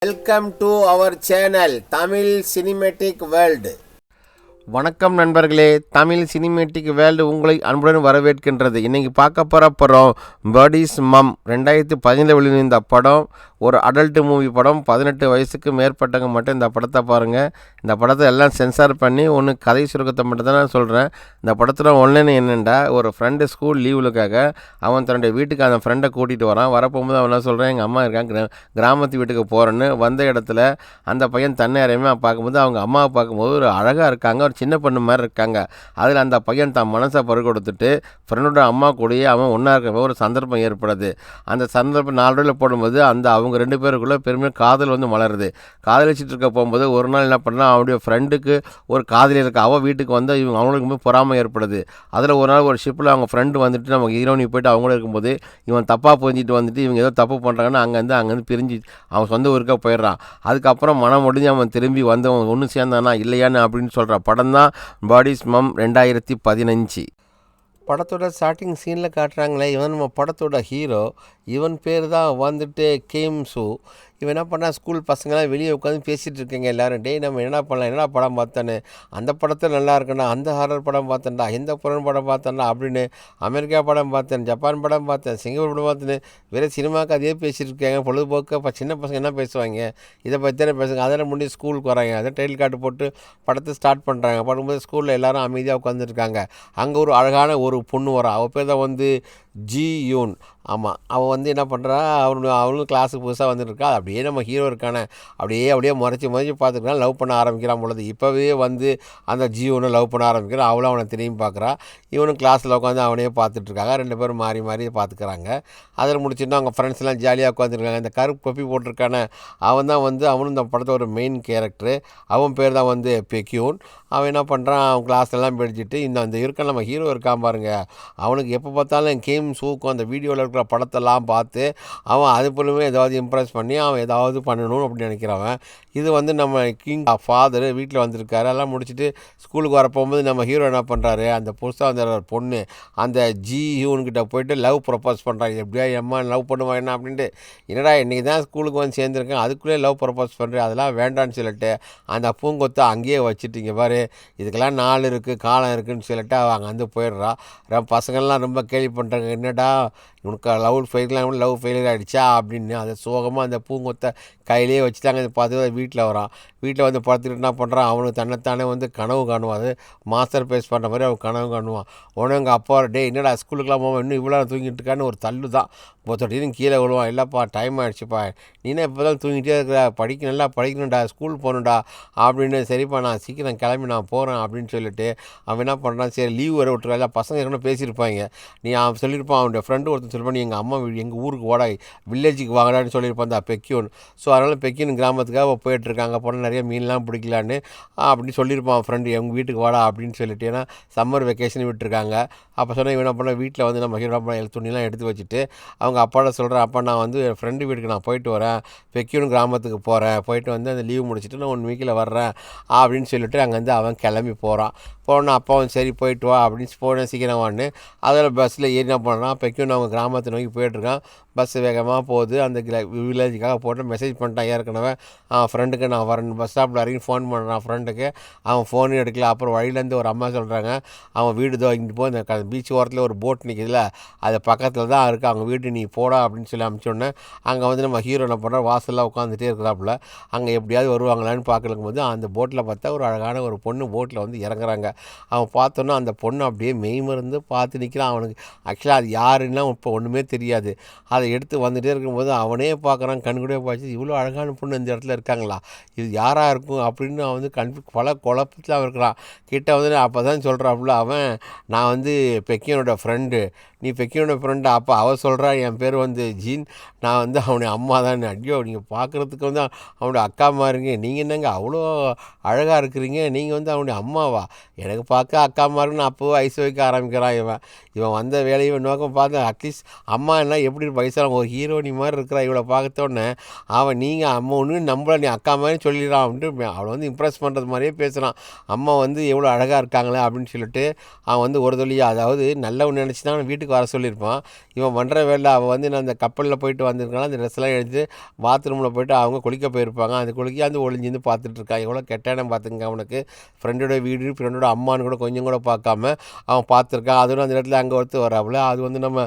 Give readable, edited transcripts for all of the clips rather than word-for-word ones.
Welcome to our channel Tamil cinematic world. வணக்கம் நண்பர்களே, Tamil cinematic world உங்களை அன்புடன் வரவேற்கின்றது. இன்றைக்கி பார்க்க போகிற படம் பர்டிஸ் மம். 2017 வெளிவந்த படம். ஒரு அடல்ட் மூவி படம். 18 வயசுக்கு மேற்பட்டவங்க மட்டும் இந்த படத்தை பாருங்கள். இந்த படத்தை எல்லாம் சென்சார் பண்ணி ஒன்று கதை சுருக்கத்தை மட்டும் தான் நான் சொல்கிறேன். இந்த படத்தில் ஒன்லைன் என்னென்னா, ஒரு ஃப்ரெண்டு ஸ்கூல் லீவுலுக்காக அவன் தன்னுடைய வீட்டுக்கு அந்த ஃப்ரெண்டை கூட்டிகிட்டு வரான். வரப்போகும்போது அவன் என்ன சொல்கிறான், எங்கள் அம்மா இருக்காங்க, கிராமத்து வீட்டுக்கு போகிறேன்னு. வந்த இடத்துல அந்த பையன் தன்னை அறியாம பார்க்கும்போது அவங்க அம்மாவை பார்க்கும்போது ஒரு அழகாக இருக்காங்க, ஒரு சின்ன பொண்ணு மாதிரி இருக்காங்க. அதில் அந்த பையன் தன் மனசை பறி கொடுத்துட்டு ஃப்ரெண்டோட அம்மா கூடயே அவன் ஒன்றா இருக்க ஒரு சந்தர்ப்பம் ஏற்படுது. அந்த சந்தர்ப்பம் 4 ரூபாயில் போடும்போது அவங்க 2 பேருக்குள்ளே பெருமையாக காதல் மலருது. காதலிச்சிட்டு இருக்க போகும்போது ஒரு நாள் என்ன பண்ணால், அவனுடைய ஃப்ரெண்டுக்கு ஒரு காதலி இருக்க அவள் வீட்டுக்கு வந்து அவங்களுக்கு பொறாமை ஏற்படுது. அதில் ஒரு நாள் ஒரு ஷிப்பில் அவங்க ஃப்ரெண்டு வந்துட்டு நம்ம ஹீரோனி போயிட்டு அவங்களும் இருக்கும்போது இவன் தப்பாக புரிஞ்சிட்டு வந்துட்டு இவங்க ஏதோ தப்பு பண்ணுறாங்கன்னு அங்கேருந்து பிரிஞ்சு அவன் சொந்த ஊருக்காக போயிடுறான். அதுக்கப்புறம் மனம் முடிஞ்சு அவன் திரும்பி வந்து அவன் ஒன்று சேர்ந்தானா இல்லையான்னு அப்படின்னு சொல்கிற படம் தான் பர்டிஸ் மம் 2015. படத்தோட ஸ்டார்டிங் சீனில் காட்டுறாங்களே, இவன் நம்ம படத்தோட ஹீரோ. இவன் பேர் தான் வந்துட்டு கேம் ஷூ. இவன் என்ன பண்ணால், ஸ்கூல் பசங்களாம் வெளியே உட்காந்து பேசிகிட்டு இருக்கீங்க எல்லோரும், டேய் நம்ம என்ன பண்ணலாம், என்னடா படம் பார்த்தேன்னு, அந்த படத்தில் நல்லா இருக்குண்ணா, அந்த ஹாரர் படம் பார்த்தேன்டா, இந்த புறன் படம் பார்த்தேன்டா அப்படின்னு, அமெரிக்கா படம் பார்த்தேன், ஜப்பான் படம் பார்த்தேன், சிங்கப்பூர் படம் பார்த்தேன்னு வேறு சினிமாவுக்கு அதே பேசிகிட்டு இருக்காங்க. பொழுதுபோக்கு இப்போ சின்ன பசங்க என்ன பேசுவாங்க, இதை பற்றி தானே பேசுங்க. அதெல்லாம் முடிஞ்சு ஸ்கூலுக்கு வராங்க, அதை டைட்டில் கார்டு போட்டு படத்தை ஸ்டார்ட் பண்ணுறாங்க. பண்ணும்போது ஸ்கூலில் எல்லோரும் அமைதியாக உட்காந்துருக்காங்க. அங்கே ஒரு அழகான ஒரு பொண்ணு வரா. அவள் பேர் தான் வந்து ஜி யூன். ஆமாம், அவன் வந்து என்ன பண்ணுறா, அவனும் கிளாஸுக்கு புதுசாக வந்துட்டுருக்கா. அப்படியே நம்ம ஹீரோ இருக்கானே அப்படியே முறைச்சி பார்த்துக்கலாம், லவ் பண்ண ஆரம்பிக்கிறான் பொழுது. இப்போவே வந்து அந்த ஜியோனை லவ் பண்ண ஆரம்பிக்கிறான். அவளும் அவனை திரும்பி பார்க்குறா. இவனும் கிளாஸில் உட்காந்து அவனையே பார்த்துட்ருக்காங்க. 2 பேரும் மாறி மாறி பார்த்துக்கிறாங்க. அதில் முடிச்சுட்டு அவங்க ஃப்ரெண்ட்ஸ்லாம் ஜாலியாக உட்காந்துருக்காங்க. இந்த கருப்பு தொப்பி போட்டிருக்கானே அவன் தான் வந்து அவனும் இந்த படத்தை ஒரு மெயின் கேரக்டரு. அவன் பேர் தான் வந்து பெக்யூன். அவன் என்ன பண்ணுறான், அவன் கிளாஸ்லாம் படிச்சுட்டு இந்த இருக்க நம்ம ஹீரோ இருக்கான் பாருங்க, அவனுக்கு எப்போ பார்த்தாலும் கேம் ஷூக்கும் அந்த வீடியோவில் இருக்கிற படத்தெல்லாம் பார்த்து அவன் அது போலவே ஏதாவது இம்ப்ரெஸ் பண்ணி அவன் ஏதாவது பண்ணணும் அப்படின்னு நினைக்கிறவன். இது வந்து நம்ம கிங் ஃபாதர் வீட்டில் வந்திருக்காரு. எல்லாம் முடிச்சுட்டு ஸ்கூலுக்கு வரப்போகும்போது நம்ம ஹீரோ என்ன பண்ணுறாரு, அந்த புதுசாக வந்த ஒரு பொண்ணு அந்த ஜி ஹியூன்கிட்ட போயிட்டு லவ் ப்ரப்போஸ் பண்ணுறாங்க. எப்படியா எம்மா லவ் பண்ணுவான் என்ன அப்படின்ட்டு, என்னடா இன்றைக்கி தான் ஸ்கூலுக்கு வந்து சேர்ந்துருக்கேன், அதுக்குள்ளே லவ் ப்ரப்போஸ் பண்ணுறேன், அதெல்லாம் வேண்டான்னு சொல்லிட்டு அந்த பூங்கொத்தை அங்கேயே வச்சுட்டிங்க பாரு, இதுக்கெல்லாம் நாள் இருக்குது காலம் இருக்குதுன்னு சொல்லிட்டு அவன் அங்கேருந்து போயிடுறா. பசங்கள்லாம் ரொம்ப கேள்வி பண்ணுறாங்க, என்னடா உனக்கு லவ் ஃபெயிலியர் ஆகிடுச்சா அப்படின்னு. அதை சோகமாக அந்த பூங்கொத்தை கையிலேயே வச்சுட்டாங்க. அதை பார்த்து வீட்டில் வரான். வீட்டில் வந்து படுத்துக்கிட்டு என்ன பண்ணுறான், அவனுக்கு தன்னைத்தானே வந்து கனவு காணுவான். அது மாஸ்டர் பேஸ் பண்ணுற மாதிரி அவன் கனவு காணுவான். உடனே எங்கள் அப்பா, டே என்னடா ஸ்கூலுக்குலாம் போவோம், இன்னும் இவ்வளோ தூங்கிட்டு இருக்கான்னு ஒரு தள்ளு தான் பொத்தட்டின்னு கீழே விழுவான். இல்லைப்பா டைம் ஆகிடுச்சுப்பா, நீனே இப்போ தான் தூங்கிட்டே இருக்கிற, நல்லா படிக்கணும்டா, ஸ்கூல் போகணுண்டா அப்படின்னு. சரிப்பா நான் சீக்கிரம் கிளம்பி நான் போகிறேன் அப்படின்னு சொல்லிட்டு அவன் என்ன பண்ணுறான், சரி லீவ் வர விட்டுருவாங்க. பசங்க ஏற்கனவே பேசியிருப்பாங்க. நீ அவன் சொல்லியிருப்பான், அவனுடைய ஃப்ரெண்டு ஒருத்தன் சொல்லியிருப்பான், நீ எங்கள் அம்மா எங்கள் ஊருக்கு ஓடா, வில்லேஜுக்கு வாங்கடான்னு சொல்லியிருப்பான் அந்த பெக்யூன். ஸோ அதனால் பெக்யூன் கிராமத்துக்காக போயிட்டுருக்காங்க, போனால் நிறைய மீன்லாம் பிடிக்கலான்னு அப்படின்னு சொல்லியிருப்பான் ஃப்ரெண்டு, எங்கள் வீட்டுக்கு வாடா அப்படின்னு சொல்லிட்டு. ஏன்னா சம்மர் வெக்கேஷன் விட்டுருக்காங்க. அப்போ சொன்னால் இவன் என்ன பண்ண, வீட்டில் வந்து நம்ம ஹீரோ துணிலாம் எடுத்து வச்சுட்டு அவங்க அப்பாட்ட சொல்கிறேன், அப்பா நான் வந்து என் ஃப்ரெண்டு வீட்டுக்கு நான் போயிட்டு வரேன், பெக்யூன் கிராமத்துக்கு போகிறேன், போயிட்டு வந்து அந்த லீவ் முடிச்சுட்டு நான் 1 வீக்கில் வர்றேன் அப்படின்னு சொல்லிட்டு அங்கேருந்து அவன் கிளம்பி போகிறான். போனால் அப்பாவும் சரி போயிட்டு வா அப்படின்னு போனேன் சீக்கிரம் வான்னு. அதில் பஸ்ஸில் ஏறி என்ன பண்ணுறான், பெக்யூன் அவங்க கிராமத்தை நோக்கி போயிட்டுருக்கான். பஸ் வேகமாக போகுது. அந்த வில்லேஜுக்காக போட்டு மெசேஜ் பண்ணிட்டான் ஏற்கனவே ஃப்ரெண்டுக்கு நான் வரேன். பஸ் ஸ்டாப்பில் இறங்கி ஃபோன் பண்ணுறான் ஃப்ரெண்டுக்கு. அவன் ஃபோனும் எடுக்கல. அப்புறம் வழியிலேருந்து ஒரு அம்மா சொல்கிறாங்க, அவன் வீடு தான் இங்கிட்டு போய் இந்த பீச் ஓரத்தில் ஒரு போட் நிற்கிதுல, அது பக்கத்தில் தான் இருக்குது, அவங்க வீடு நீ போடா அப்படின்னு சொல்லி அனுப்பிச்சோடனே அங்கே வந்து நம்ம ஹீரோ என்ன பண்ணுறோம், வாசலில் உட்காந்துட்டே இருக்கிறாப்புல. அங்கே எப்படியாவது வருவாங்களான்னு பார்க்கலும் போது அந்த போட்டில் பார்த்தா ஒரு அழகான ஒரு பொண்ணு போட்டில் வந்து இறங்குறாங்க. அவன் பார்த்தோன்னா அந்த பொண்ணு அப்படியே மெய்மருந்து பார்த்து நிற்கிறான். அவனுக்கு ஆக்சுவலாக அது யாருன்னா இப்போ ஒன்றுமே தெரியாது. அதை எடுத்து வந்துகிட்டே இருக்கும்போது அவனே பார்க்குறான், கண்கூடே பார்த்து இவ்வளோ அழகான பொண்ணு இந்த இடத்துல இருக்காங்களா, இது யாராக இருக்கும் அப்படின்னு அவன் வந்து பல குழப்பத்தில் அவன் இருக்கிறான். கிட்ட வந்து அப்போ தான் சொல்கிறாப்புல அவன், நான் வந்து பெக்கியனோட ஃப்ரெண்டு, நீ பெக்கியனோட ஃப்ரெண்டு. அப்போ அவள் சொல்கிறா, என் பேர் வந்து ஜீன், நான் வந்து அவனுடைய அம்மா தான். ஐயோ நீங்கள் பார்க்குறதுக்கு வந்து அவனுடைய அக்கா மாருங்க, நீங்கள் என்னங்க அவ்வளோ அழகாக இருக்கிறீங்க, நீங்கள் வந்து அவனுடைய அம்மாவா, எனக்கு பார்க்க அக்கா மாருன்னு அப்போவே ஐஸ் வைக்க ஆரம்பிக்கிறான். இவன் வந்த வேலையை நோக்கம் பார்த்து அட்லீஸ்ட் அம்மா என்ன எப்படி வயசான ஒரு ஹீரோனி மாதிரி இருக்கிறா, இவளை பார்த்தோன்னே அவன் நீங்கள் அம்மா ஒன்று நம்மள நீ அக்கா மாதிரி சொல்லிடுறான் அப்படின்ட்டு அவளை வந்து இம்ப்ரெஸ் பண்ணுறது மாதிரியே பேசுகிறான். அம்மா வந்து எவ்வளோ அழகாக இருக்காங்களே அப்படின்னு சொல்லிட்டு அவன் வந்து ஒரு தொழியாக, அதாவது நல்லவன் நினச்சி தான் வீட்டுக்கு வர சொல்லியிருப்பான். இவன் பண்ணுற வேலை அவள் வந்து நான் அந்த கப்பலில் போயிட்டு வந்திருக்காங்க அந்த ட்ரெஸ்லாம் எடுத்து பாத்ரூமில் போயிட்டு அவங்க குளிக்க போயிருப்பாங்க. அந்த குளிக்காந்து ஒளிஞ்சிருந்து பார்த்துட்ருக்கான். எவ்வளோ கெட்டானே பார்த்துங்க அவனுக்கு. ஃப்ரெண்டோட வீடு ஃப்ரெண்டோட அம்மானு கூட கொஞ்சம் கூட பார்க்காம அவன் பார்த்துருக்கான். அதுவும் அந்த இடத்துல அங்கே ஒருத்தர் வராப்புல. அது வந்து நம்ம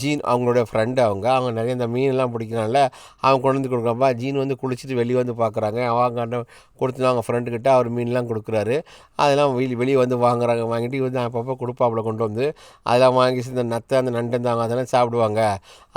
ஜீன் அவங்களுடைய ஃப்ரெண்டு. அவங்க நிறைய இந்த மீனெல்லாம் பிடிக்கிறான்ல அவன் கொண்டு வந்து கொடுக்குறப்ப ஜீன் வந்து குளிச்சுட்டு வெளியே வந்து பார்க்குறாங்க. அவங்க அண்ணன் கொடுத்து அவங்க ஃப்ரெண்டுக்கிட்ட அவர் மீன்லாம் கொடுக்குறாரு. அதெல்லாம் வெளியே வந்து வாங்குறாங்க. வாங்கிட்டு வந்து அப்பப்போ கொடுப்பாப்புல கொண்டு வந்து அதெல்லாம் வாங்கி இந்த நத்தை அந்த நண்டு இருந்தாங்க அதெல்லாம் சாப்பிடுவாங்க.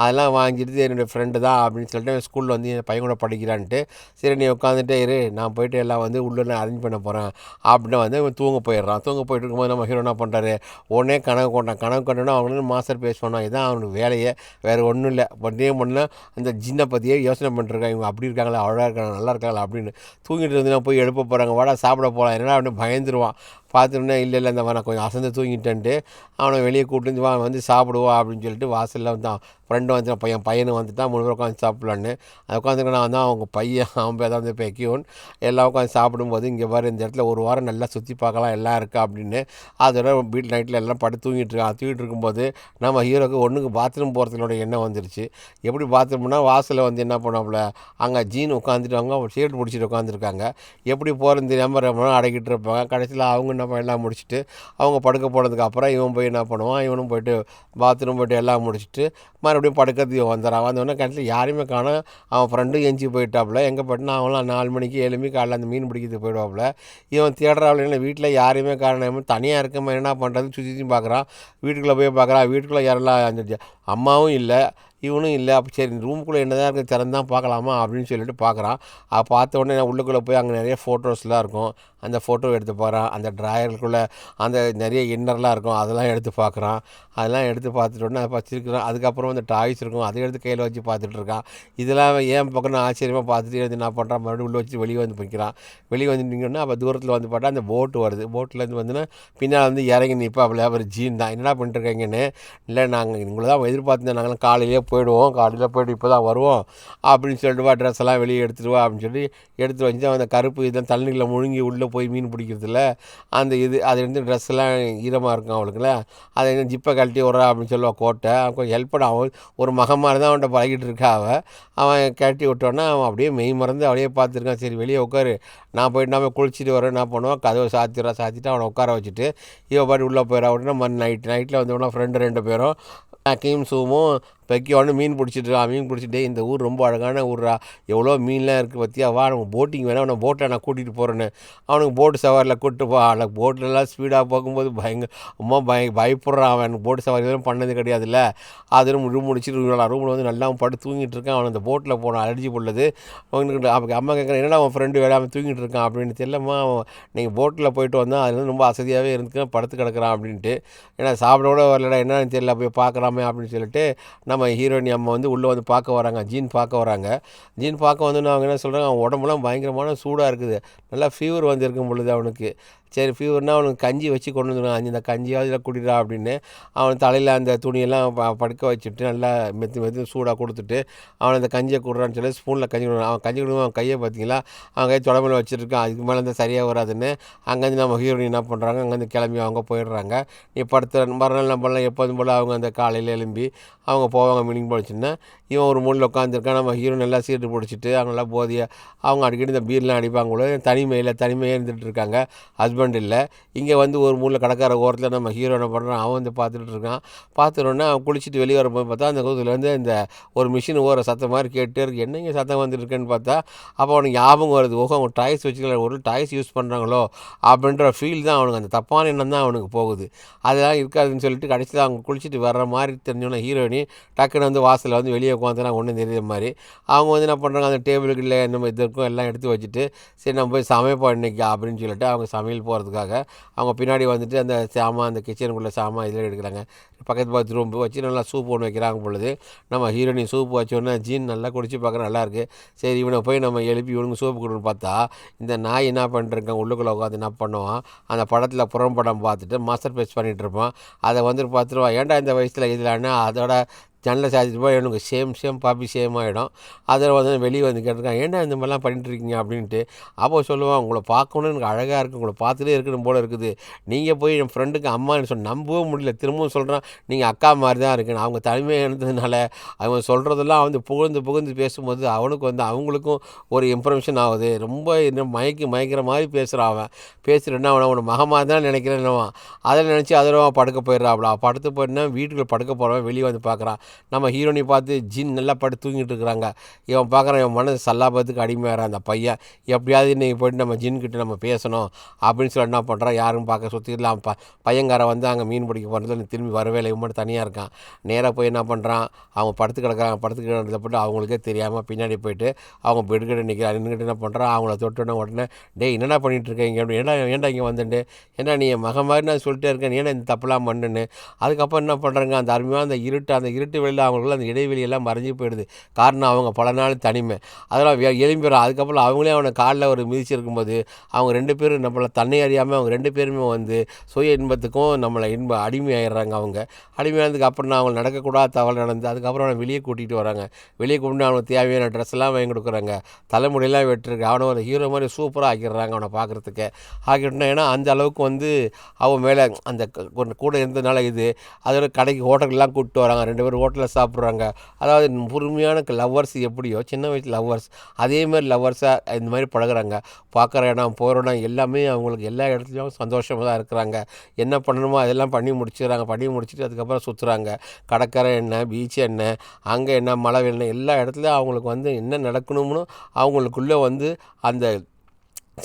அதெல்லாம் வாங்கிட்டு என்னுடைய ஃப்ரெண்டு தான் அப்படின்னு சொல்லிட்டு ஸ்கூலில் வந்து என் பையன் கூட படிக்கிறான்ட்டு சரி நீ உட்காந்துட்டே இரு நான் போயிட்டு எல்லாம் வந்து உள்ளே அரேஞ்ச் பண்ண போகிறேன் அப்படின்னு வந்து இவன் தூங்க போயிடுறான். தூங்க போயிட்டு இருக்கும்போது நம்ம ஹீரோ என்ன பண்ணுறாரு உடனே கனவு கொண்டோன்னா அவங்களும் மாஸ்டர் பேஸ் பண்ணான். இதுதான் அவனுக்கு வேலையே, வேறு ஒன்றும் இல்லை. பண்ணே பண்ணால் அந்த ஜின்னை பற்றியே யோசனை பண்ணிருக்காங்க. இவங்க அப்படி இருக்காங்களா அழகாக இருக்காங்க நல்லா இருக்காங்களா அப்படின்னு. தூங்கிட்டு இருந்துன்னா போய் எழுப்ப போகிறாங்க. வாடா சாப்பிட போகலாம் என்னடா அப்படின்னு பயந்துருவான். பார்த்துட்டோன்னே இல்லை இந்த நான் கொஞ்சம் அசந்து தூங்கிட்டேன்ட்டு அவனை வெளியே கூப்பிட்டு வந்து சாப்பிடுவா அப்படின்னு சொல்லிட்டு வாசலில் வந்தான். ஃப்ரெண்டு வந்துட்டான் பையனு வந்துட்டான் 3 பேர் உட்காந்து சாப்பிட்லான்னு. அது உட்காந்துருக்கேன் நான் தான் அவங்க பையன் அவன் பேர் தான் வந்து பெக்கியோன். எல்லாம் உட்காந்து சாப்பிடும்போது இங்கே பாரு இந்த இடத்துல ஒரு வாரம் நல்லா சுற்றி பார்க்கலாம் எல்லாம் இருக்கா அப்படின்னு அதோட வீட்டு நைட்டில் எல்லாம் படுத்து தூங்கிட்டு இருக்கும்போது நம்ம ஹீரோக்கு ஒன்றுக்கு பாத்ரூம் போகிறதுனோட எண்ணம் வந்துருச்சு. எப்படி பாத்ரூம்னா வாசலில் வந்து என்ன பண்ணாப்புல அங்கே ஜீன் உட்காந்துட்டு அவங்க சீட் பிடிச்சிட்டு உட்காந்துருக்காங்க. எப்படி போகிறதுன்னு தெரியாமல் ரொம்ப அடக்கிட்டு இருப்பாங்க. கடைசியில் அவங்க என்ன எல்லாம் முடிச்சுட்டு அவங்க படுக்க போனதுக்கு அப்புறம் இவன் போய் என்ன பண்ணுவான் இவனும் போயிட்டு பாத்ரூம் போய்ட்டு எல்லாம் முடிச்சுட்டு மறுபடியும் படுக்கிறதுக்கு வந்துடுறான். வந்தோடனே கடைசியில் யாரையுமே காணோம். அவன் ஃப்ரெண்டும் எஞ்சி போயிட்டாப்புல. எங்கே போயிட்டுனா அவங்களாம் 4 மணிக்கு 7 மணிக்கு காலையில் அந்த மீன் பிடிக்கிறதுக்கு போயிடுவாப்புல. இவன் தேடுறாப்புல வீட்டில் யாரையுமே காரணம் தனியாக இருக்கமா என்ன பண்ணுறது சுற்றி பார்க்குறான். வீட்டுக்குள்ளே போய் பார்க்குறான். வீட்டுக்குள்ளே யாரெல்லாம் அந்த அம்மாவும் இல்லை இவனும் இல்லை. அப்போ சரி ரூமுக்குள்ளே என்ன தான் இருக்குது திறந்தான் பார்க்கலாமா அப்படின்னு சொல்லிட்டு பார்க்குறான். பார்த்த உடனே உள்ளுக்குள்ளே போய் அங்கே நிறைய ஃபோட்டோஸ்லாம் இருக்கும். அந்த ஃபோட்டோ எடுத்து போகிறான். அந்த ட்ராயருக்குள்ளே அந்த நிறைய இன்னர்லாம் இருக்கும் அதெல்லாம் எடுத்து பார்க்குறான். அதெல்லாம் எடுத்து பார்த்துட்டோன்னே அதை வச்சுருக்கிறான். அதுக்கப்புறம் அந்த டாய்ஸ் இருக்கும் அதை எடுத்து கையில் வச்சு பார்த்துட்ருக்கான். இதெல்லாம் ஏன் பக்கம்னு ஆச்சரியமாக பார்த்துட்டு வந்து என்ன பண்ணுறான் மறுபடியும் உள்ளே வச்சு வெளியே வந்து நிற்கிறான். வெளியே வந்து நிற்கணுன்னா அப்போ தூரத்தில் வந்து பார்த்தா அந்த போட்டு வருது. போட்டிலேருந்து வந்துன்னா பின்னால் வந்து இறங்கி நிற்பாப்புல அவர் ஜீன் தான். என்னடா பண்ணிட்டுருக்கீங்கன்னு இல்லை நாங்கள் உங்களை தான் எதிர்பார்த்துருந்தேன் நாங்களாம் காலையிலே காலையில் போய்ட்டு இப்போ தான் வருவோம் அப்படின்னு சொல்லிட்டு வா ட்ரெஸ் எல்லாம் வெளியே எடுத்துகிட்டு வா அப்படின்னு சொல்லி எடுத்து வச்சு அந்த கருப்பு இதெல்லாம் தண்ணியில் முழுங்கி உள்ளே போய் மீன் பிடிக்கிறதுல அந்த அது வந்து ட்ரெஸ் எல்லாம் ஈரமாக இருக்கும் அவளுக்குல அதை ஜிப்பை கழட்டி விட்றா அப்படின்னு சொல்லுவாள் கோட்டை. அவன் கொஞ்சம் ஹெல்ப் பண்ண அவன் ஒரு மகமாக தான் அவன்கிட்ட பழகிட்டு இருக்கா. அவன் கழட்டி விட்டோன்னா அவன் அப்படியே மெய் மறந்து அப்படியே பார்த்துருக்கான். சரி வெளியே உட்காரு நான் போய்ட்டு நம்ம குளிச்சுட்டு வரேன் என்ன பண்ணுவான் கதவை சாத்திட்டு அவனை உட்கார வச்சுட்டு இவன் பாட்டு உள்ளே போயிடா அப்படின்னா நைட்டில் வந்து ஃப்ரெண்டு 2 பேரும் கீம் சூமும் பெக்கியோன்னு மீன் பிடிச்சிட்ருக்கான். மீன் பிடிச்சிட்டே இந்த ஊர் ரொம்ப அழகான ஊர்ரா எவ்வளோ மீன்லாம் இருக்குது பற்றியா வா நம்ம போட்டிங் வேணால் அவனை போட்டில் நான் கூட்டிகிட்டு போகிறேன்னு அவனுக்கு போட்டு சவாரியில் கூப்பிட்டு போ. அதில் போட்டிலலாம் ஸ்பீடாக போகும்போது பயப்படுறான். அவன் போட்டு சவாரி எதுவும் பண்ணது கிடையாதுல்ல. அது ரூம் முடிச்சுட்டு ரூமில் வந்து நல்லா அவன் படுத்து தூங்கிட்டு இருக்கான். அவன் அந்த போட்டில் போனான் அலர்ஜி பொழுது அவனுக்கு அப்போ அம்மா கேட்குறேன் என்னடா அவன் ஃப்ரெண்டு வேடாமல் தூங்கிட்டு இருக்கான் அப்படின்னு தெரியலம்மா நீங்கள் போட்டில் போயிட்டு வந்தால் அதில் வந்து ரொம்ப அசதியாகவே இருந்துக்கு படுத்து கிடக்கிறான் அப்படின்ட்டு. ஏன்னா சாப்பிடோட வரலடா என்னன்னு தெரியல போய் பார்க்கலாமே அப்படின்னு சொல்லிட்டு நம்ம ஹீரோயினி அம்மா வந்து உள்ளே வந்து பார்க்க வராங்க. ஜீன் பார்க்க வராங்க. ஜீன் பார்க்க வந்து அவங்க என்ன சொல்கிறாங்க அவன் உடம்புலாம் பயங்கரமான சூடாக இருக்குது. நல்லா ஃபீவர் வந்துருக்கும் பொழுது அவனுக்கு சரி ஃபீவர்னால் அவனுக்கு கஞ்சி வச்சு கொண்டு வந்துடுவான். அந்த கஞ்சியாவது இதில் குடிடா அப்படின்னு அவன் தலையில் அந்த துணியெல்லாம் படுக்க வச்சுட்டு நல்லா மெத்து சூடாக கொடுத்துட்டு அவனை அந்த கஞ்சியை கொடுறான்னு சொல்லி ஸ்பூனில் கஞ்சி கொடுறான். அவன் கஞ்சி கொடுக்கும் அவன் கையை பார்த்தீங்களா அவன் கையை தொடமையில் வச்சுருக்கான். அதுக்கு மேலே அந்த சரியாக வராதுன்னு அங்கேருந்து நம்ம ஹீரோயின் என்ன பண்ணுறாங்க அங்கேருந்து கிளம்பி அவங்க போயிடுறாங்க. நீ படுத்த மறுநாள் நம்ம பண்ணலாம் எப்போதும் போல் அவங்க அந்த காலையில் எழும்பி அவங்க போவாங்க மீனிங் போச்சுன்னா இவன் ஒரு மூலையில் உட்காந்துருக்கான். நம்ம ஹீரோ நல்லா சீட்டு பிடிச்சிட்டு அவங்க நல்லா போதியாக அவங்க அடிக்கடி இந்த பீர்லாம் அடிப்பாங்க கூட தனிமையாக இருந்துகிட்டு இருக்காங்க. ஹஸ்பண்ட் இல்லை. இங்கே வந்து ஒரு மூலையில் கடற்கரை ஓரத்தில் நம்ம ஹீரோ என்ன பண்ணுறான் அவன் வந்து பார்த்துட்டு இருக்கான். பார்த்துட்டோன்னே அவன் குளிச்சுட்டு வெளியே வரும்போது பார்த்தா அந்த கோதுலேருந்து இந்த ஒரு மிஷின் ஓர சத்தம் மாதிரி கேட்டே இருக்குது. என்னங்க சத்தம் வந்துருக்குன்னு பார்த்தா அப்போ அவனுக்கு ஞாபகம் வருது. அவங்க டாய்ஸ் வச்சுக்கலாம் ஒரு டாய்ஸ் யூஸ் பண்ணுறாங்களோ அப்படின்ற ஃபீல் தான் அவனுக்கு அந்த தப்பான எண்ணம் தான் அவனுக்கு போகுது. அதெல்லாம் இருக்காதுன்னு சொல்லிட்டு கடைசியில் அவங்க குளிச்சுட்டு வர்ற மாதிரி தெரிஞ்சோன்னா ஹீரோயினி டக்குன்னு வந்து வாசலில் வந்து வெளியே உட்காந்துனா ஒன்றும் தெரியுற மாதிரி அவங்க வந்து என்ன பண்ணுறாங்க அந்த டேபிளுக்கு இல்லை நம்ம இது இருக்கும் எல்லாம் எடுத்து வச்சுட்டு சரி நம்ம போய் சமைப்போம் இன்றைக்கி அப்படின்னு சொல்லிட்டு அவங்க சமையல் போகிறதுக்காக அவங்க பின்னாடி வந்துட்டு அந்த சாமான் அந்த கிச்சனுக்குள்ளே சாமான் இதில் எடுக்கிறாங்க. பக்கத்து பாத்ரூம் வச்சு நல்லா சூப் ஒன்று வைக்கிறாங்க பொழுது நம்ம ஹீரோயினி சூப் வச்சோன்னே ஜீன் நல்லா குடிச்சு பார்க்க நல்லாயிருக்கு. சரி இவனை போய் நம்ம எழுப்பி இவனுக்கு சூப்பு கொடுன்னு பார்த்தா இந்த நாய் என்ன பண்ணிட்டுருக்கான் உள்ளுக்குள்ளே உட்காந்து என்ன பண்ணுவான் அந்த படத்தில் புறம்படம் பார்த்துட்டு மாஸ்டர் பேஸ் பண்ணிகிட்டு இருப்பான். அதை வந்துட்டு பார்த்துருவான் ஏன்டா இந்த வயசில் இதில் அதோட ஜன்னலை சாத்திட்டு போய் எனக்கு சேம் பாப்பி சேம் ஆகிடும். அதில் வந்து வெளியே வந்து கேட்டிருக்காங்க, ஏன்டா இந்த மாதிரிலாம் பண்ணிட்டுருக்கீங்க அப்படின்ட்டு. அப்போ சொல்லுவான், உங்களை பார்க்கணுன்னு எனக்கு அழகாக இருக்குது, உங்களை பார்த்துட்டே இருக்கணும் போல் இருக்குது. நீங்கள் போய் என் ஃப்ரெண்டுக்கு அம்மான்னு சொல்லி நம்பவே முடியல. திரும்பவும் சொல்கிறான், நீங்கள் அக்கா மாதிரி தான் இருக்குன்னு. அவங்க தனிமையாக இருந்ததுனால அவங்க சொல்கிறதெல்லாம் வந்து புகழ்ந்து பேசும்போது அவங்களுக்கும் ஒரு இம்ப்ரெஷன் ஆகுது. ரொம்ப இன்னும் மயக்கிற மாதிரி பேசுகிறான். அவன் பேசுகிறேன்னா அவனை மகமாக தான் நினைக்கிறேன்னுவான். அதை நினச்சி அதில் படுக்க போயிடுறாப்ல. படுத்து போயிட்டுனா வீட்டுக்குள்ளே படுக்க போகிறவன் வெளியே வந்து பார்க்குறான். நம்ம ஹீரோனி பார்த்து ஜின் நல்லா படுத்து தூங்கிட்டு இருக்கிறாங்க. இவன் பார்க்குறான், இவன் மனசு சல்லாபத்துக்கு அடிமையாகிறான். அந்த பையன் எப்படியாவது இன்றைக்கி போய்ட்டு நம்ம ஜின்கிட்ட நம்ம பேசணும் அப்படின்னு சொல்லி என்ன பண்ணுறான், யாரும் பார்க்க சுற்றிடலாம். பையங்காரன் வந்து அங்கே மீன் பிடிக்க போகிறது திரும்பி வரவே இல்லை. இவன் மட்டும் தனியாக இருக்கான். நேராக போய் என்ன பண்ணுறான், அவங்க படுத்து கிடக்கிறத போட்டு அவங்களுக்கே தெரியாமல் பின்னாடி போயிட்டு அவங்க பெட்கிட்ட நின்றுக்கிட்டு என்ன பண்ணுறான், அவங்கள தொட்டுன உடனே, டேய் என்னடா பண்ணிகிட்டு இருக்கீங்க அப்படின்னு, ஏன்டா இங்கே வந்துட்டு, ஏன்னா நீ என் மகன் மாதிரி நான் சொல்லிட்டே இருக்கேன், ஏன்னா இந்த தப்பெல்லாம் பண்ணுன்னு. அதுக்கப்புறம் என்ன பண்ணுறாங்க, அந்த அருமையாக அந்த இருட்டு வெளியில் அவங்களுக்குள்ள அந்த இடைவெளியெல்லாம் மறைஞ்சி போயிடுது. காரணம் அவங்க பல நாள் தனிமை. அதெல்லாம் எழும்பிடுறான். அதுக்கப்புறம் அவங்களே அவனை காலில் ஒரு மிதிச்சிருக்கும்போது அவங்க 2 பேரும் நம்மளை தன்னை அறியாமல் அவங்க 2 பேருமே வந்து சுய இன்பத்துக்கும் நம்மளை அடிமையாயிடுறாங்க. அவங்க அடிமையானதுக்கு அப்புறம் அவங்க நடக்கக்கூடாத தவறு நடந்து அதுக்கப்புறம் அவனை வெளியே கூட்டிகிட்டு வராங்க. வெளியே கூப்பிட்டு அவனுக்கு தேவையான ட்ரெஸ் எல்லாம் வாங்கி கொடுக்குறாங்க. தலைமுடியெல்லாம் வெட்டிருக்கு. அவனை ஒரு ஹீரோ மாதிரி சூப்பராக ஆக்கிடுறாங்க அவனை பார்க்குறதுக்கு. ஆக்கிட்டோன்னா ஏன்னா அந்த அளவுக்கு வந்து அவன் மேலே அந்த கூட இருந்ததுனால அதோட கடைக்கு ஹோட்டல்லாம் கூப்பிட்டு வராங்க. 2 பேரும் ஹோட்டலில் சாப்பிட்றாங்க. அதாவது பொறுமையான லவ்வர்ஸ் எப்படியோ சின்ன வயசு லவ்வர்ஸ் அதேமாதிரி லவ்வர்ஸாக இந்த மாதிரி பழகுறாங்க. பார்க்குற இடம் போகிற இடம் எல்லாமே அவங்களுக்கு எல்லா இடத்துலையும் சந்தோஷமாக தான் இருக்கிறாங்க. என்ன பண்ணணுமோ அதெல்லாம் பண்ணி முடிச்சுட்டு அதுக்கப்புறம் சுற்றுறாங்க. கடற்கரை என்ன, பீச் என்ன, அங்கே என்ன, மழை என்ன, எல்லா இடத்துலையும் அவங்களுக்கு வந்து என்ன நடக்கணும்னு அவங்களுக்குள்ளே வந்து அந்த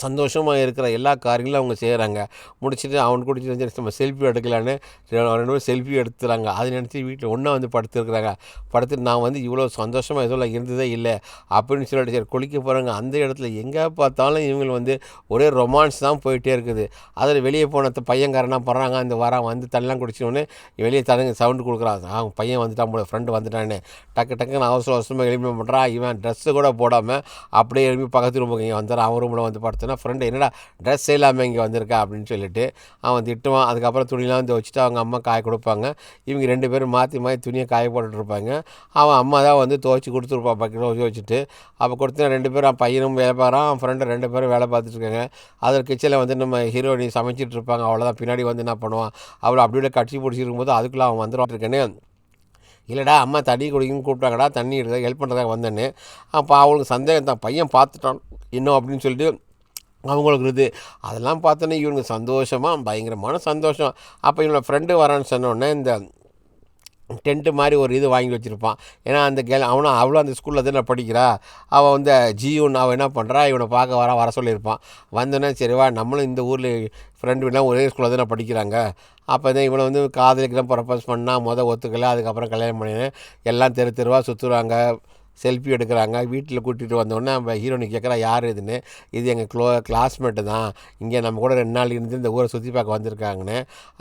சந்தோஷமாக இருக்கிற எல்லா காரியங்களும் அவங்க செய்கிறாங்க. முடிச்சுட்டு அவன் குடிச்சிட்டு நம்ம செல்ஃபி எடுக்கலான்னு 2 பேரும் செல்ஃபி எடுத்துறாங்க. அதை நினச்சி வீட்டில் ஒன்றா வந்து படுத்துருக்குறாங்க. படுத்துட்டு நான் வந்து இவ்வளோ சந்தோஷமாக எதுவும் இருந்ததே இல்லை அப்படின்னு சொல்லிட்டு சரி குளிக்க போகிறாங்க. அந்த இடத்துல எங்கே பார்த்தாலும் இவங்க வந்து ஒரே ரொமான்ஸ் தான் போயிட்டே இருக்குது. அதில் வெளியே போன பையன்காரனா பண்ணுறாங்க, அந்த வந்து தண்ணெலாம் குடிச்சோடனே வெளியே சவுண்டு கொடுக்குறாங்க. அவங்க பையன் வந்துட்டான் போல, ஃப்ரெண்டு வந்துட்டான்னு டக்குன்னு அவசரமாக எழுப்பி பண்ணுறான். இவன் ட்ரெஸ்ஸு கூட போடாமல் அப்படியே எழுப்பி பக்கத்து ரூமுக்கு இங்கே வந்துடுறான். அவன் ரூமில் வந்து படுத்து ஃப்ரெண்டு என்னடா ட்ரெஸ் இல்லாமல் இங்கே வந்திருக்கா அப்படின்னு சொல்லிட்டு அவன் திட்டுவான். அதுக்கப்புறம் துணிலாம் வந்து வச்சுட்டு அவங்க அம்மா காய கொடுப்பாங்க. இவங்க 2 பேரும் மாற்றி துணியை காய போட்டுட்ருப்பாங்க. அவன் அம்மா தான் வந்து துவைச்சி கொடுத்துருப்பான். பக்கத்தில் வச்சுட்டு அப்போ கொடுத்து 2 பேரும் பையனும் வேலை பார்க்குறான், அவன் ஃப்ரெண்டு 2 பேரும் வேலை பார்த்துட்ருக்காங்க. அதில் கிச்சனில் வந்து நம்ம ஹீரோயினி சமைச்சிட்டு இருப்பாங்க. அவ்வளோதான் பின்னாடி வந்து என்ன பண்ணுவான், அவளை அப்படியே கட்சி பிடிச்சிருக்கும் போது அதுக்குள்ளே அவன் வந்துடுவான் இருக்கேன்னு, இல்லைடா அம்மா தண்ணி குடிக்கணும்னு கூப்பிட்டாங்கடா, தண்ணி எடுக்க ஹெல்ப் பண்ணுறதாக வந்தேன்னு. அப்போ அவங்களுக்கு சந்தேகம் தான், பையன் பார்த்துட்டான் இன்னும் அப்படின்னு சொல்லிட்டு அவங்களுக்கு இருக்குது. அதெல்லாம் பார்த்தோன்னே இவனுக்கு சந்தோஷமாக பயங்கரமான சந்தோஷம். அப்போ இவனோட ஃப்ரெண்டு வரான்னு சொன்னோடனே இந்த டென்ட்டு மாதிரி ஒரு வாங்கி வச்சுருப்பான். ஏன்னா அந்த அவளும் அந்த ஸ்கூலில் தானே படிக்கிறா. அவள் வந்து ஜியூன்னு அவள் என்ன பண்ணுறா, இவனை பார்க்க வர சொல்லியிருப்பான். வந்தோடனே சரிவா நம்மளும் இந்த ஊரில் ஃப்ரெண்டு வேணால் ஒரே ஸ்கூலில் தானே படிக்கிறாங்க. அப்போ தான் இவனை வந்து காதலிக்கெல்லாம் ப்ரப்போஸ் பண்ணால் ஒத்துக்கலை. அதுக்கப்புறம் கல்யாணம் பண்ணினேன். எல்லாம் தெருவாக சுற்றுறாங்க, செல்ஃபி எடுக்கிறாங்க. வீட்டில் கூட்டிகிட்டு வந்தோடனே நம்ம ஹீரோனி கேட்குறா, யார் இதுன்னு. இது எங்கள் கிளாஸ்மேட்டு தான், இங்கே நம்ம கூட 2 நாள் இருந்து இந்த ஊரை சுற்றி பார்க்க வந்திருக்காங்கன்னு.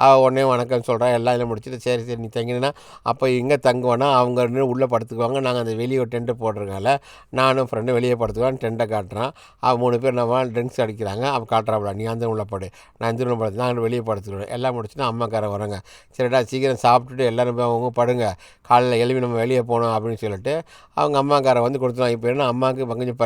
அவள் உடனே வணக்கம் சொல்கிறா. எல்லாம் இதில் முடிச்சுட்டு சரி நீ தங்கினா அப்போ இங்கே தங்குவேன்னா அவங்க 2 உள்ளே படுத்துக்குவாங்க, நாங்கள் அந்த வெளியே ஒரு டென்ட்டு போட்டிருக்கால நானும் ஃப்ரெண்டு வெளியே படுத்துக்குவான்னு டென்ட்டை காட்டுறான். அவன் 3 பேர் நம்ம ட்ரிங்க்ஸ் அடிக்கிறாங்க. அவள் காட்டுறாப்படா, நீ அந்த உள்ள படு, நான் இந்த உள்ள படுத்து, நான் வெளியே படுத்துக்குவேன். எல்லாம் முடிச்சுட்டு அம்மாக்காரன் வராங்க. சரிடா சீக்கிரம் சாப்பிட்டுட்டு எல்லோரும் போய் அவங்க படுங்க, காலையில் எழுப்பி நம்ம வெளியே போனோம் அப்படின்னு சொல்லிட்டு அவங்க அம்மாக்காரன் வந்து கொடுத்துருவாங்க. இப்போ என்ன அம்மாவுக்கு கொஞ்சம்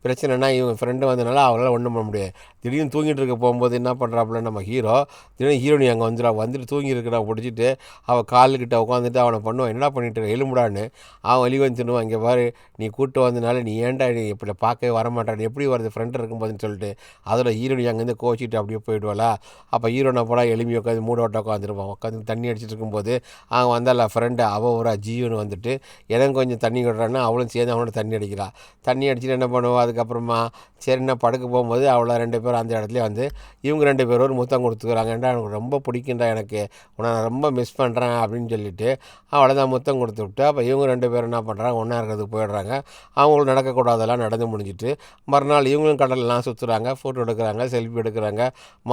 பிரச்சனைனா இவங்க ஃப்ரெண்டு வந்ததுனால அவங்களால ஒன்றும் பண்ண முடியாது. திடீர்னு தூங்கிட்டு இருக்க போகும்போது என்ன பண்ணுறாப்புல நம்ம திடீர்னு ஹீரோனி அங்கே வந்துட்டு தூங்கி இருக்கிறா பிடிச்சிட்டு அவள் காலுக்கிட்ட உட்காந்துட்டு அவனை பண்ணுவான், என்னடா பண்ணிட்டு இருக்க எலும்புடான்னு. அவன் வெளியே வந்து தின்னுவான், இங்கே பாரு நீ கூப்பிட்டு வந்தனால நீ ஏன்டா நீ இப்படி பார்க்கவே வரமாட்டான், எப்படி வருது ஃப்ரெண்டு இருக்கும்போதுன்னு சொல்லிட்டு அதில் ஹீரோனி அங்கேருந்து கோச்சிட்டு அப்படியே போயிடுவாளா. அப்போ ஹீரோனை போல எலும்பி உட்காந்து மூடோட்ட உட்காந்துருப்பான். உட்காந்து தண்ணி அடிச்சிட்டு இருக்கும்போது அவங்க வந்தால ஃப்ரெண்டு அவள் ஒரு ஜியோன்னு வந்துட்டு எனக்கு கொஞ்சம் தண்ணி விடுறான்னா அவளும் சேர்ந்து அவனோட தண்ணி அடிக்கிறாள். தண்ணி அடிச்சுட்டு என்ன பண்ணுவோம், அதுக்கப்புறமா சரி நான் படுக்க போகும்போது அவளை 2 பேரும் அந்த இடத்துல வந்து இவங்க 2 பேரும் ஒரு முத்தம் கொடுத்துக்கிறாங்க. ஏன்டா எனக்கு ரொம்ப பிடிக்குண்டா, எனக்கு உன்னை நான் ரொம்ப மிஸ் பண்ணுறேன் அப்படின்னு சொல்லிட்டு அவளை தான் முத்தம் கொடுத்து விட்டு அப்போ இவங்க 2 பேரும் என்ன பண்ணுறாங்க, ஒன்றா இருக்கிறதுக்கு போயிடுறாங்க. அவங்களும் நடக்கக்கூடாதெல்லாம் நடந்து முடிஞ்சிட்டு மறுநாள் இவங்களும் கடலெல்லாம் சுற்றுறாங்க, ஃபோட்டோ எடுக்கிறாங்க, செல்ஃபி எடுக்கிறாங்க,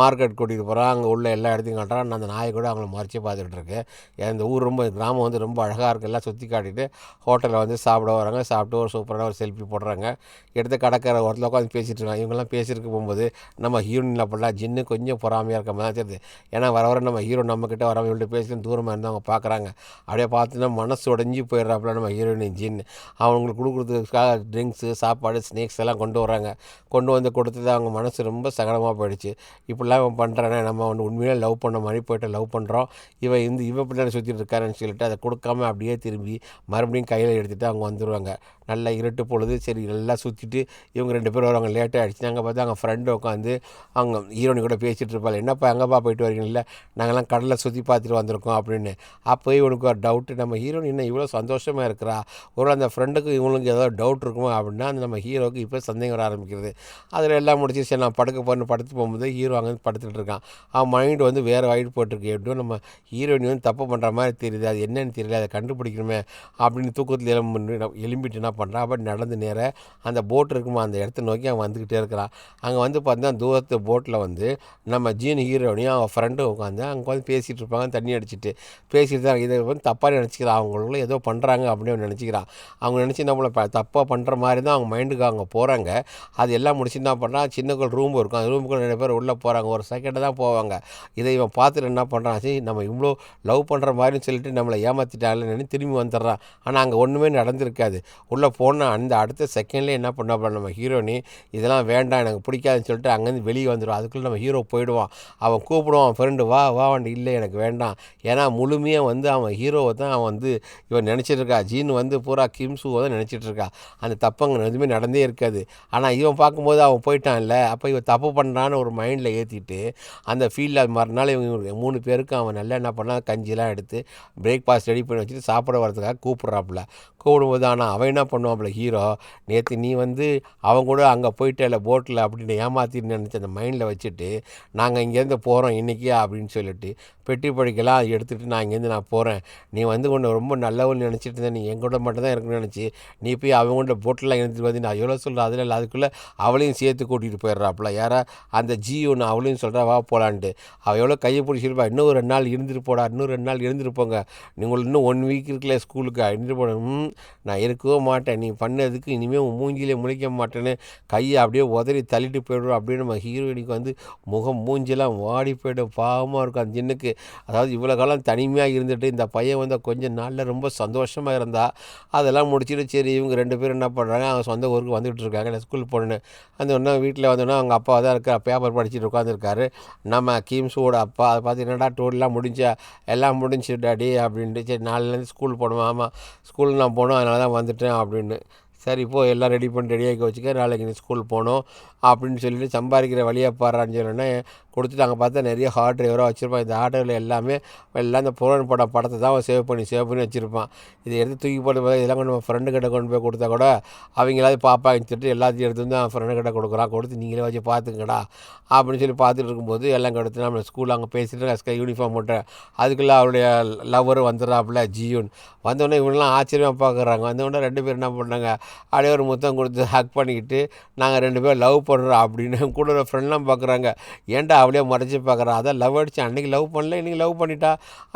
மார்க்கெட் கூட்டிகிட்டு போகிறான். அங்கே உள்ள எல்லா இடத்தையும் காட்டுறான். அந்த நாயை கூட அவங்கள மறைச்சி பார்த்துக்கிட்டு இருக்கு. இந்த ஊர் ரொம்ப கிராமம் வந்து ரொம்ப அழகாக இருக்குது, எல்லாம் சுற்றி காட்டிட்டு ஹோட்டலில் வந்து சாப்பிட வராங்க, சாப்பிட்டு ஒரு சூப்பரான ஒரு செல்ஃபி போடுறாங்க. எடுத்து கடற்கரை ஓரத்தில் உட்காந்து பேசிகிட்டு இருக்காங்க. இவங்கெல்லாம் பேசியிருக்க போகும்போது நம்ம ஹீரோயின் பண்ணலாம் ஜின்னு கொஞ்சம் பொறாமையாக இருக்க மாதிரி தான் தெரியுது. ஏன்னா வர வர நம்ம ஹீரோ நம்மக்கிட்ட வராமல் இவள்கிட்ட பேசிட்டு தூரமாக இருந்து அவங்க பார்க்குறாங்க. அப்படியே பார்த்துன்னா மனசு உடஞ்சி போயிடுறாப்புல நம்ம ஹீரோயின் ஜின்னு. அவங்களுக்கு கொடுக்குறதுக்காக ட்ரிங்க்ஸு, சாப்பாடு, ஸ்நாக்ஸ் எல்லாம் கொண்டு வராங்க. கொண்டு வந்து கொடுத்தது அவங்க மனசு ரொம்ப சங்கடமாக போயிடுச்சு. இப்படிலாம் இவன் பண்ணுறானே, நம்ம வந்து உண்மையிலே லவ் பண்ண மாதிரி போய்ட்டு லவ் பண்ணுறோம், இவன் பின்னாடி சுற்றிட்டு இருக்காருன்னு சொல்லிட்டு அதை கொடுக்காம அப்படியே திரும்பி மறுபடியும் கையில் எடுத்துகிட்டு அவங்க வந்துடுவாங்க. நல்லா இருட்டு பொழுது, சரி நல்லா சுற்றிட்டு இவங்க 2 பேரும் வருவாங்க. லேட்டாக ஆகிடுச்சு. நாங்கள் பார்த்தா அவங்க ஃப்ரெண்டு உட்காந்து அவங்க ஹீரோனி கூட பேசிகிட்டு இருப்பாள். என்னப்பா எங்கேப்பா போயிட்டு வரீங்களா? நாங்கள்லாம் கடலை சுற்றி பார்த்துட்டு வந்திருக்கோம் அப்படின்னு. அப்போ இவனுக்கு ஒரு டவுட்டு, நம்ம ஹீரோனி என்ன இவ்வளோ சந்தோஷமாக இருக்கிறா, ஒரு அந்த ஃப்ரெண்டுக்கு இவங்களுக்கு ஏதோ டவுட் இருக்குமோ அப்படின்னா அந்த நம்ம ஹீரோவுக்கு இப்போ சந்தேகம் வர ஆரம்பிக்கிறது. அதில் எல்லாம் முடிச்சு சரி நான் படுக்க போகிறேன்னு படுத்து போகும்போது ஹீரோ அங்கே படுத்துட்டு இருக்கான். அவன் மைண்டு வந்து வேறு வாய்டு போட்டிருக்கு. எப்படியும் நம்ம ஹீரோயினி வந்து தப்பு பண்ணுற மாதிரி தெரியுது, அது என்னன்னு தெரியல, அதை கண்டுபிடிக்கணுமே அப்படின்னு தூக்கத்தில் எழும்பிட்டு என்ன பண்ணுறான், அப்படி நடந்து நேர அந்த போட் இருக்குமா அந்த இடத்த நோக்கி அவன் வந்துக்கிட்டே இருக்கிறான். அங்கே வந்து பார்த்தீங்கன்னா தூரத்து போட்டில் வந்து நம்ம ஜீன் ஹீரோனையும் அவன் ஃப்ரெண்டும் உட்காந்து அங்கே வந்து பேசிகிட்டு இருப்பாங்க, தண்ணி அடிச்சுட்டு பேசிட்டு தான். இதை வந்து தப்பாக நினச்சிக்கிறான், அவங்களுக்குள்ள ஏதோ பண்ணுறாங்க அப்படின்னு நினச்சிக்கிறான். அவங்க நினச்சி நம்மளை தப்பாக பண்ணுற மாதிரி தான் அவங்க மைண்டுக்கு அவங்க போகிறாங்க. அது எல்லாம் முடிச்சு என்ன பண்ணுறான், சின்னக்குள் ரூம் இருக்கும், அந்த ரூமுக்குள்ள 2 பேர் உள்ளே போகிறாங்க, ஒரு செகண்ட் தான் போவாங்க. இதை இவன் பார்த்துட்டு என்ன பண்ணுறான், சரி நம்ம இவ்வளோ லவ் பண்ணுற மாதிரின்னு சொல்லிட்டு நம்மளை ஏமாற்றிட்டாங்கன்னு திரும்பி வந்துடுறான். ஆனால் அங்கே ஒன்றுமே நடந்திருக்காது. உள்ளே போனால் அந்த அடுத்த செகண்ட்லேயே என்ன பண்ண நம்ம ஹீரோனி, இதெல்லாம் வேண்டாம் எனக்கு பிடிக்காதுன்னு சொல்லிட்டு அங்கேருந்து வெளியே வந்துடும். அதுக்குள்ளே நம்ம ஹீரோ போயிடுவான். அவன் கூப்பிடுவான் அவன் ஃப்ரெண்டு, வா வா வண்டி, இல்லை எனக்கு வேண்டாம். ஏன்னா முழுமையாக வந்து அவன் ஹீரோவை தான் அவன் வந்து இவன் நினச்சிட்ருக்கா. ஜீன் வந்து பூரா கிம்சுவை தான் நினச்சிட்ருக்கா. அந்த தப்பங்க எதுவுமே நடந்தே இருக்காது. ஆனால் இவன் பார்க்கும்போது அவன் போயிட்டான்ல, அப்போ இவன் தப்பு பண்ணுறான்னு ஒரு மைண்டில் ஏற்றிட்டு அந்த ஃபீல்டில் அது மறுநாள் இவங்க 3 பேருக்கு அவன் நல்லா என்ன பண்ணால் கஞ்சிலாம் எடுத்து பிரேக்ஃபாஸ்ட் ரெடி பண்ணி வச்சுட்டு சாப்பிட வரதுக்காக கூப்பிட்றாப்புல. கூப்பிடும்போது ஆனால் அவன் என்ன பண்ணுவாப்புல ஹீரோ, நேற்று நீ வந்து அவங்க கூட அங்கே போயிட்டேல போட்டில் அப்படின்னு ஏமாத்தின்னு நினச்சி அந்த மைண்டில் வச்சுட்டு நாங்கள் இங்கேருந்து போகிறோம் இன்றைக்கி அப்படின்னு சொல்லிட்டு பெட்டி படிக்கலாம் எடுத்துகிட்டு நான் இங்கேருந்து நான் போகிறேன். நீ வந்து ஒன்று ரொம்ப நல்லவன்னு நினச்சிட்டு இருந்தேன், நீ எங்கூட மட்டும் தான் இருக்குன்னு நினச்சி நீ போய் அவங்கள்ட்ட போட்டெலாம் எடுத்துகிட்டு வந்து நான் எவ்வளோ சொல்கிறேன் அதில் இல்லை, அதுக்குள்ளே அவளையும் சேர்த்து கூட்டிகிட்டு போயிடுறாப்புல. யாரா அந்த ஒன்று அவளையும் சொல்கிறா வா போகலான்ட்டு. அவள் எவ்வளோ கையை பிடிச்சிருப்பா, இன்னும் ஒரு 2 நாள் இருந்துட்டு போடா, இன்னும் 2 நாள் இருந்துட்டு போங்க, உங்களுக்கு இன்னும் 1 வீக் இருக்குல்ல ஸ்கூலுக்கு இருந்துட்டு போட. நான் இருக்கவே மாட்டேன், நீ பண்ணதுக்கு இனிமேல் உன் மூஞ்சிலே முழிக்க மாட்டேன்னு கையை அப்படியே உதறி தள்ளிட்டு போய்டும். அப்படின்னு நம்ம ஹீரோயினுக்கு வந்து முகம் மூஞ்சிலாம் வாடி போய்டும், பாவமாக இருக்கும் அந்த ஜின்னுக்கு. அதாவது இவ்வளோ காலம் தனிமையாக இருந்துட்டு இந்த பையன் வந்து கொஞ்சம் நாளில் ரொம்ப சந்தோஷமாக இருந்தா. அதெல்லாம் முடிச்சுட்டு சரி இவங்க 2 பேரும் என்ன பண்ணுறாங்க, அவங்க சொந்த ஊருக்கு வந்துகிட்டு இருக்காங்க. நான் ஸ்கூல் போனேன்னு அந்த ஒன்றா வீட்டில் வந்தோன்னா அவங்க அப்பா தான் இருக்கார், பேப்பர் படிச்சுட்டு உட்காந்துருக்காரு. நம்ம கிம்ஸோட அப்பா அதை பார்த்து என்னடா டூர்லாம் முடிஞ்சா, எல்லாம் முடிஞ்சு டாடி அப்படின்ட்டு. சரி நாளையிலேருந்து ஸ்கூல் போகணுமா, ஆமாம் ஸ்கூலுக்கு நான் போகணும் அதனால தான் வந்துட்டேன் அப்படின்னு. சரி இப்போது எல்லாம் ரெடி பண்ணி ரெடியாக்கி வச்சுக்க, நாளைக்கு நீ ஸ்கூல் போகணும் அப்படின்னு சொல்லிட்டு சம்பாதிக்கிற வழியை பாடுறான்னு சொன்னோன்னே கொடுத்துட்டு அங்கே பார்த்தா நிறைய ஹார்ட் டிரைவராக வச்சுருப்பான். இந்த ஹார்ட் டிரைவில் எல்லாமே எல்லாம் இந்த புராண படத்தை தான் அவன் சேவ் பண்ணி வச்சுருப்பான். இதை எடுத்து தூக்கி போட்டு இதெல்லாம் கொண்டு நம்ம ஃப்ரெண்டு கிட்ட கொண்டு போய் கொடுத்தா கூட அவங்களாவது பாப்பான்னு சொல்லிட்டு எல்லாத்தையும் எடுத்து வந்து அவன் ஃப்ரெண்டு கிட்ட கொடுக்குறான். கொடுத்து நீங்களே வச்சு பார்த்துக்கடா அப்படின்னு சொல்லி பார்த்துட்டு இருக்கும்போது எல்லாம் கொடுத்து நம்ம ஸ்கூலில் அங்கே பேசிட்டு யூனிஃபார்ம் போட்டேன். அதுக்குள்ளே அவருடைய லவ்வர் வந்துடுறாப்புல ஜியூன். வந்தோடனே இவங்கெல்லாம் ஆச்சரியமாக பார்க்குறாங்க. வந்தோடனே 2 பேர் என்ன பண்ணாங்க, அப்படியே ஒரு முத்தம் கொடுத்து ஹக் பண்ணிக்கிட்டு நாங்கள் 2 பேரும் லவ் பண்ணுறோம் அப்படின்னு கூட ஒரு ஃப்ரெண்ட்லாம் பார்க்குறாங்க. ஏன்டா அப்படியே மறைச்சி பார்க்குறான், அதான் லவ் அடிச்சு அன்றைக்கி லவ் பண்ணல இன்றைக்கி லவ் பண்ணிட்டா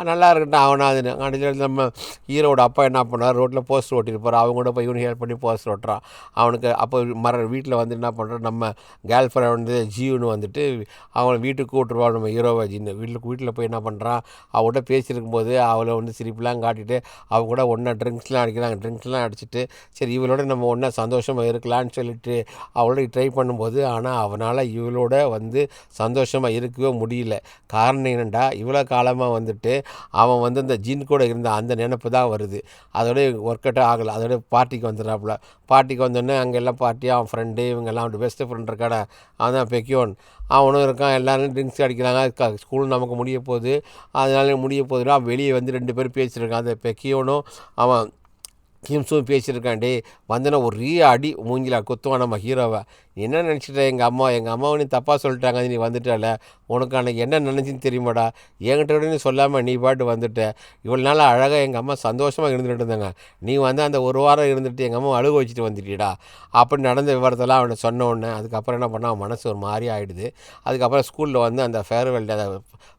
நல்லா இருக்கட்டும் அவனாதுன்னு. கடைசியில் நம்ம ஹீரோட அப்பா என்ன பண்ணார், ரோட்டில் போஸ்டர் ஓட்டிருப்பார். அவங்க கூட போய் இவனு ஹெல்ப் பண்ணி போஸ்டர் ஓட்டுறான். அவனுக்கு அப்போ வீட்டில் வந்து என்ன பண்ணுறான், நம்ம கேர்ள் ஃப்ரெண்ட் வந்து ஜியூன்னு வந்துட்டு அவனை வீட்டுக்கு கூப்பிட்டுருவான் நம்ம ஹீரோவை ஜின்னு. வீட்டில் போய் என்ன பண்ணுறான், அவங்கள்ட்ட பேசியிருக்கும்போது அவளை வந்து சிரிப்புலாம் காட்டிட்டு அவங்க கூட ஒன்றா ட்ரிங்க்ஸ்லாம் அடிக்கிறாங்க. ட்ரிங்க்ஸ்லாம் அடிச்சுட்டு சரி இவளோட நம்ம ஒன்றா சந்தோஷமாக இருக்கலான்னு சொல்லிட்டு அவளோட ட்ரை பண்ணும்போது ஆனால் அவனால் இவளோட வந்து சந்தோஷமாக இருக்கவே முடியல. காரணம் என்னென்னா இவ்வளோ காலமாக வந்துட்டு அவன் வந்து அந்த ஜின் கூட இருந்த அந்த நினப்பு தான் வருது. அதோடய ஒர்க் அவுட் ஆகலை. அதோட பார்ட்டிக்கு வந்துடுறாப்புல. பார்ட்டிக்கு வந்தோடனே அங்கே எல்லாம் பார்ட்டியாக அவன் ஃப்ரெண்டு இவங்கெல்லாம் அவன் பெஸ்ட்டு ஃப்ரெண்ட் இருக்கான அவன் தான் பெக்கியோன். அவனும் இருக்கான். எல்லோரும் ட்ரிங்க்ஸ் அடிக்கிறாங்க. ஸ்கூல் நமக்கு முடிய போகுது, அதனால முடிய போகுதுன்னா வெளியே வந்து 2 பேரும் பேசியிருக்கான். அந்த பெக்கியோனும் அவன் கிம்ஸும் பேசியிருக்காண்டே. வந்தோன்னா ஒரே அடி மூஞ்சில குத்துவான் நம்ம ஹீரோவை. என்ன நினச்சிட்ட, எங்கள் அம்மாவை நீ தப்பாக சொல்லிட்டாங்க, நீ வந்துட்டால, உனக்கு அன்றைக்கி என்ன நினச்சின்னு தெரியுமாடா, என்கிட்ட விட நீ சொல்லாமல் நீ பாட்டு வந்துட்ட. இவ்வளோ நாள் அழகாக எங்கள் அம்மா சந்தோஷமாக இருந்துகிட்டு இருந்தாங்க, நீ வந்து அந்த ஒரு வாரம் இருந்துட்டு எங்கள் அம்மா அழுக வச்சுட்டு வந்துட்டியடா அப்படி நடந்த விவரத்தெல்லாம் அவனை சொன்ன உடனே அதுக்கப்புறம் என்ன பண்ணால் அவன் மனசு ஒரு மாதிரி ஆகிடுது. அதுக்கப்புறம் ஸ்கூலில் வந்து அந்த ஃபேர்வெல் அந்த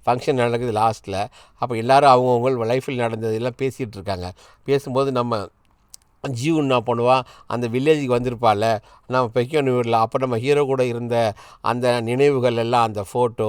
ஃபங்க்ஷன் நடக்குது லாஸ்ட்டில். அப்போ எல்லோரும் அவங்கவுங்க லைஃப்பில் நடந்ததெல்லாம் பேசிகிட்டு இருக்காங்க. பேசும்போது நம்ம ஜீவ் என்ன பண்ணுவான், அந்த வில்லேஜுக்கு வந்திருப்பாள்ல நம்ம பெக்கன் வீட்டில், அப்போ நம்ம ஹீரோ கூட இருந்த அந்த நினைவுகள் எல்லாம், அந்த ஃபோட்டோ,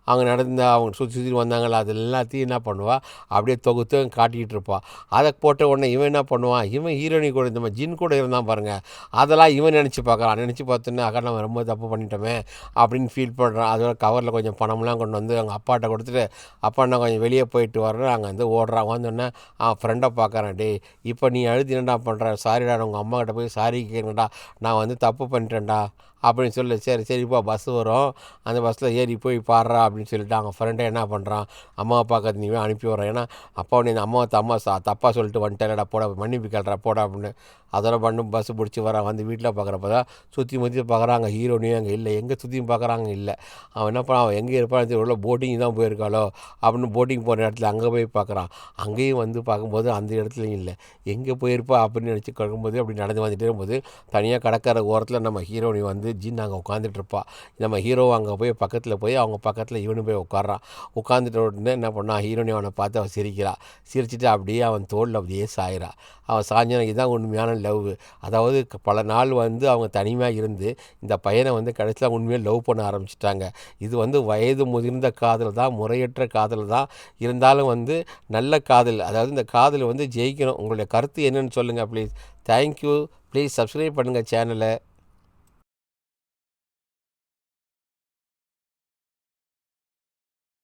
அவங்க அவங்க சுற்றி சுற்றி வந்தாங்களா, அது எல்லாத்தையும் என்ன பண்ணுவாள் அப்படியே தொகுத்து காட்டிக்கிட்டு இருப்பாள். அதை போட்ட உடனே இவன் என்ன பண்ணுவான், இவன் ஹீரோனி கூட நம்ம ஜின் கூட இருந்தான் பாருங்கள், அதெல்லாம் இவன் நினச்சி பார்க்குறான். நினச்சி பார்த்தோன்னே அக்கா நம்ம ரொம்ப தப்பு பண்ணிட்டோமே அப்படின்னு ஃபீல் பண்ணுறான். அதோட கவரில் கொஞ்சம் பணம்லாம் கொண்டு வந்து அவங்க அப்பாட்ட கொடுத்துட்டு, அப்பா நான் கொஞ்சம் வெளியே போயிட்டு வர்றேன், அங்கே வந்து ஓடுறான். வந்தோடனே அவன் ஃப்ரெண்டை பார்க்குறான். டே இப்போ நீ அழுது என்னடா பண்ணுற, சாரிடா உங்கள் அம்மா கிட்ட போய் சாரி கேட்குறேன்டா, நான் வந்து தப்பு பண்ணிட்டேன்டா அப்படின்னு சொல்லி, சரிப்பா பஸ்ஸு வரும், அந்த பஸ்ஸில் ஏறி போய் பாடுறா அப்படின்னு சொல்லிட்டு அவங்க ஃப்ரெண்டை என்ன பண்ணுறான், அம்மாவை பார்க்கறது நீவே அனுப்பி விட்றான். ஏன்னா அப்பா நீ இந்த அம்மாவை தப்பாக சொல்லிட்டு வந்துட்டேடா, போட மன்னிப்பு கேள்றா போடா அப்படின்னு. அதோட பண்ணு பஸ்ஸு பிடிச்சி வரான். வந்து வீட்டில் பார்க்குறப்ப தான் சுற்றி முற்றி பார்க்குறாங்க, ஹீரோனியும் அங்கே இல்லை. எங்கே சுற்றியும் பார்க்குறாங்க, இல்லை. அவன் என்ன பண்ணான், அவன் எங்கே இருப்பான்னு உள்ள போட்டிங் தான் போயிருக்காளோ அப்படின்னு போட்டிங் போகிற இடத்துல அங்கே போய் பார்க்குறான். அங்கேயும் வந்து பார்க்கும்போது அந்த இடத்துலையும் இல்லை. எங்கே போயிருப்பா அப்படின்னு நினச்சி கிடக்கும்போது அப்படி நடந்து வந்துகிட்டே இருக்கும்போது தனியாக கடற்கரை ஓரத்தில் நம்ம ஹீரோனி வந்து ஜின் அங்கே உட்காந்துட்ருப்பா. நம்ம ஹீரோ அங்கே போய் பக்கத்தில் போய் அவங்க பக்கத்தில் இவனு போய் உட்காரான். உட்காந்துட்டு உடனே என்ன பண்ணான், ஹீரோனி அவனை பார்த்து அவன் சிரிக்கிறான். சிரிச்சுட்டு அப்படியே அவன் தோளில் அப்படியே சாயிறா. அவன் சாஞ்சான இதுதான் உண்மையான லவ். அதாவது பல நாள் வந்து அவங்க தனிமையாக இருந்து இந்த பையனை வந்து கடைசியில் உண்மையாக லவ் பண்ண ஆரம்பிச்சிட்டாங்க. இது வந்து வயது முதிர்ந்த காதல் தான், முறையற்ற காதல் தான். இருந்தாலும் வந்து நல்ல காதல், அதாவது இந்த காதல் வந்து ஜெயிக்கணும். உங்களுடைய கருத்து என்னன்னு சொல்லுங்கள் ப்ளீஸ். தேங்க்யூ. ப்ளீஸ் சப்ஸ்கிரைப் பண்ணுங்கள் சேனலை.